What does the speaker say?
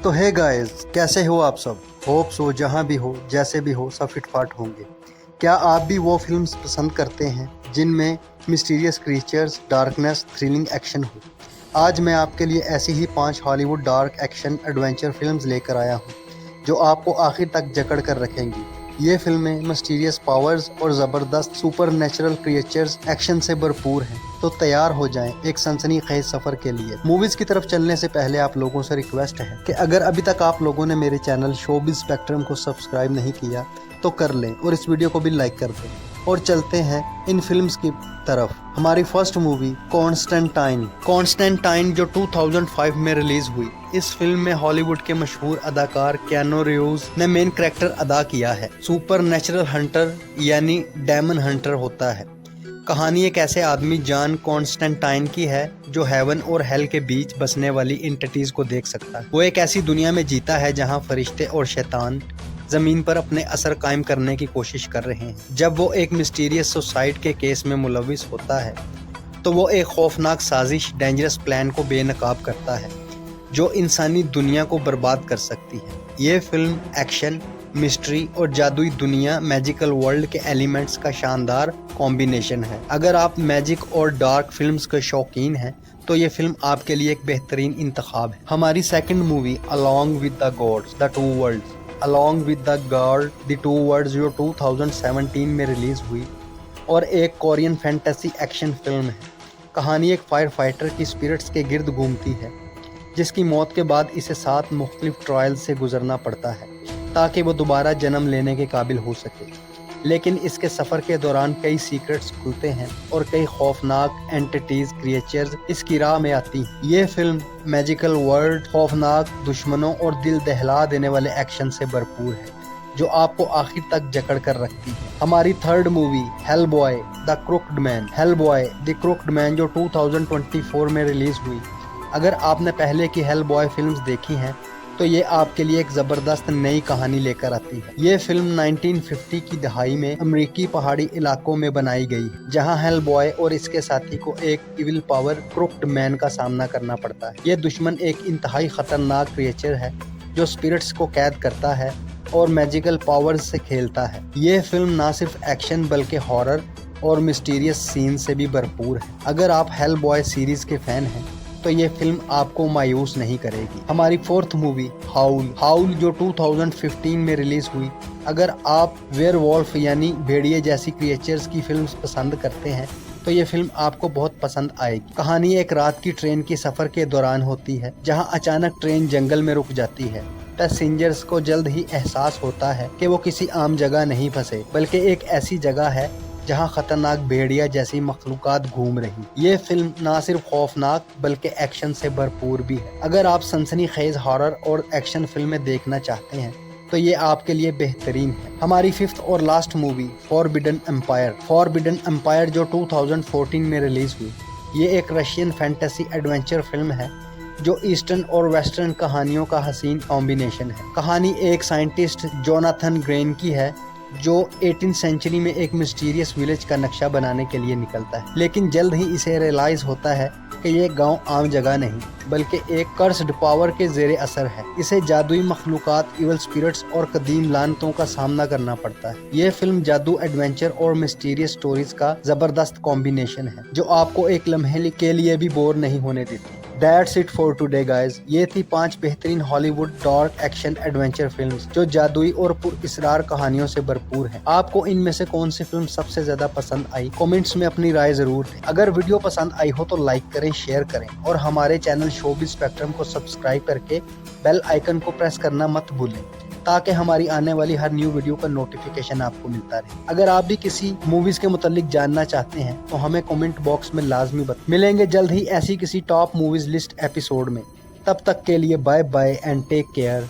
तो है गाइस, कैसे हो आप सब। होप सो जहाँ भी हो जैसे भी हो सब फिटफाट होंगे। क्या आप भी वो फिल्म्स पसंद करते हैं जिनमें mysterious creatures, darkness, thrilling action हो। आज मैं आपके लिए ऐसी ही 5 Hollywood dark action adventure films लेकर आया हूँ जो आपको आखिर तक जकड़ कर रखेंगी। ये फिल्में मिस्टीरियस पावर्स और ज़बरदस्त सुपर नेचुरल क्रिएचर्स एक्शन से भरपूर हैं। तो तैयार हो जाएं एक सनसनीखेज सफ़र के लिए। मूवीज़ की तरफ चलने से पहले आप लोगों से रिक्वेस्ट है कि अगर अभी तक आप लोगों ने मेरे चैनल शोबिज स्पेक्ट्रम को सब्सक्राइब नहीं किया तो कर लें और इस वीडियो को भी लाइक कर दें। और चलते हैं इन फिल्म्स की तरफ। हमारी फर्स्ट मूवी कॉन्स्टेंटाइन जो 2005 में रिलीज हुई। इस फिल्म में हॉलीवुड के मशहूर अदाकार कियानो रिव्स ने मेन कैरेक्टर अदा किया है। सुपर नेचुरल हंटर यानी डेमन हंटर होता है। कहानी एक ऐसे आदमी जॉन कॉन्स्टेंटाइन की है जो हेवन और हेल के बीच बसने वाली एंटिटीज को देख सकता है। वो एक ऐसी दुनिया में जीता है जहां फरिश्ते और शैतान जमीन पर अपने असर कायम करने की कोशिश कर रहे हैं। जब वो एक मिस्टीरियस सुसाइड के केस में मुलविस होता है तो वो एक खौफनाक साजिश, डेंजरस प्लान को बेनकाब करता है जो इंसानी दुनिया को बर्बाद कर सकती है। ये फिल्म एक्शन, मिस्ट्री और जादुई दुनिया, मैजिकल वर्ल्ड के एलिमेंट्स का शानदार कॉम्बिनेशन है। अगर आप मैजिक और डार्क फिल्म्स के शौकीन हैं तो ये फिल्म आपके लिए एक बेहतरीन इंतखाब है। हमारी second movie along with the gods the two worlds the two worlds जो 2017 में रिलीज हुई और एक कोरियन फैंटेसी एक्शन फिल्म है। कहानी एक फायर फाइटर की स्पिरिट्स के गिर्द घूमती है जिसकी मौत के बाद इसे 7 मुख्तलिफ ट्रायल से गुजरना पड़ता है ताकि वो दोबारा जन्म लेने के काबिल हो सके। लेकिन इसके सफ़र के दौरान कई सीक्रेट्स खुलते हैं और कई खौफनाक एंटिटीज, क्रिएचर्स इसकी राह में आती हैं। ये फिल्म मैजिकल वर्ल्ड, खौफनाक दुश्मनों और दिल दहला देने वाले एक्शन से भरपूर है जो आपको आखिर तक जकड़ कर रखती है। हमारी third movie Hellboy the Crooked Man जो 2024 में रिलीज हुई। अगर आपने पहले की हेलबॉय फिल्म्स देखी हैं तो ये आपके लिए एक ज़बरदस्त नई कहानी लेकर आती है। ये फिल्म 1950 की दहाई में अमेरिकी पहाड़ी इलाकों में बनाई गई है जहां हेलबॉय और इसके साथी को एक इविल पावर क्रोक्ड मैन का सामना करना पड़ता है। ये दुश्मन एक इंतहाई खतरनाक क्रिएचर है जो स्पिरिट्स को कैद करता है और मैजिकल पावर्स से खेलता है। ये फिल्म ना सिर्फ एक्शन बल्कि हॉरर और मिस्टीरियस सीन से भी भरपूर है। अगर आप हेलबॉय सीरीज के फैन हैं तो ये फिल्म आपको मायूस नहीं करेगी। हमारी फोर्थ मूवी हाउल जो 2015 में रिलीज हुई। अगर आप वेयरवॉल्फ यानी भेड़िए जैसी क्रिएचर्स की फिल्म्स पसंद करते हैं तो ये फिल्म आपको बहुत पसंद आएगी। कहानी एक रात की ट्रेन के सफर के दौरान होती है जहां अचानक ट्रेन जंगल में रुक जाती है। पैसेंजर्स को जल्द ही एहसास होता है कि वो किसी आम जगह नहीं फंसे बल्कि एक ऐसी जगह है जहां खतरनाक भेड़िया जैसी मखलूकात घूम रही। ये फिल्म ना सिर्फ खौफनाक बल्कि एक्शन से भरपूर भी है। अगर आप सनसनीखेज हॉरर और एक्शन फिल्में देखना चाहते हैं तो ये आपके लिए बेहतरीन है। हमारी फिफ्थ और लास्ट मूवी फॉरबिडन एम्पायर जो 2014 में रिलीज हुई। ये एक रशियन फैंटेसी एडवेंचर फिल्म है जो ईस्टर्न और वेस्टर्न कहानियों का हसीन कॉम्बिनेशन है। कहानी एक साइंटिस्ट जोनाथन ग्रेन की है जो 18th सेंचुरी में एक मिस्टीरियस विलेज का नक्शा बनाने के लिए निकलता है। लेकिन जल्द ही इसे रियलाइज होता है कि ये गांव आम जगह नहीं बल्कि एक कर्स्ड पावर के जेरे असर है। इसे जादुई मखलूकात, इवल स्पिरिट्स और कदीम लानतों का सामना करना पड़ता है। ये फिल्म जादू, एडवेंचर और मिस्टीरियस स्टोरीज का जबरदस्त कॉम्बिनेशन है जो आपको एक लम्हे के लिए भी बोर नहीं होने देती। That's it for today guys। ये थी 5 बेहतरीन Hollywood dark action adventure films जो जादुई और पुरअसरार कहानियों से भरपूर हैं। आपको इनमें से कौन सी फिल्म सबसे ज्यादा पसंद आई? कमेंट्स में अपनी राय जरूर दें। अगर वीडियो पसंद आई हो तो लाइक करें, शेयर करें और हमारे चैनल शोबिज स्पेक्ट्रम को सब्सक्राइब करके बेल आइकन को प्रेस करना मत भूलें ताकि हमारी आने वाली हर न्यू वीडियो का नोटिफिकेशन आपको मिलता रहे। अगर आप भी किसी मूवीज के मुतालिक जानना चाहते हैं तो हमें कमेंट बॉक्स में लाजमी मिलेंगे जल्द ही ऐसी किसी टॉप मूवीज लिस्ट एपिसोड में। तब तक के लिए bye bye and take care.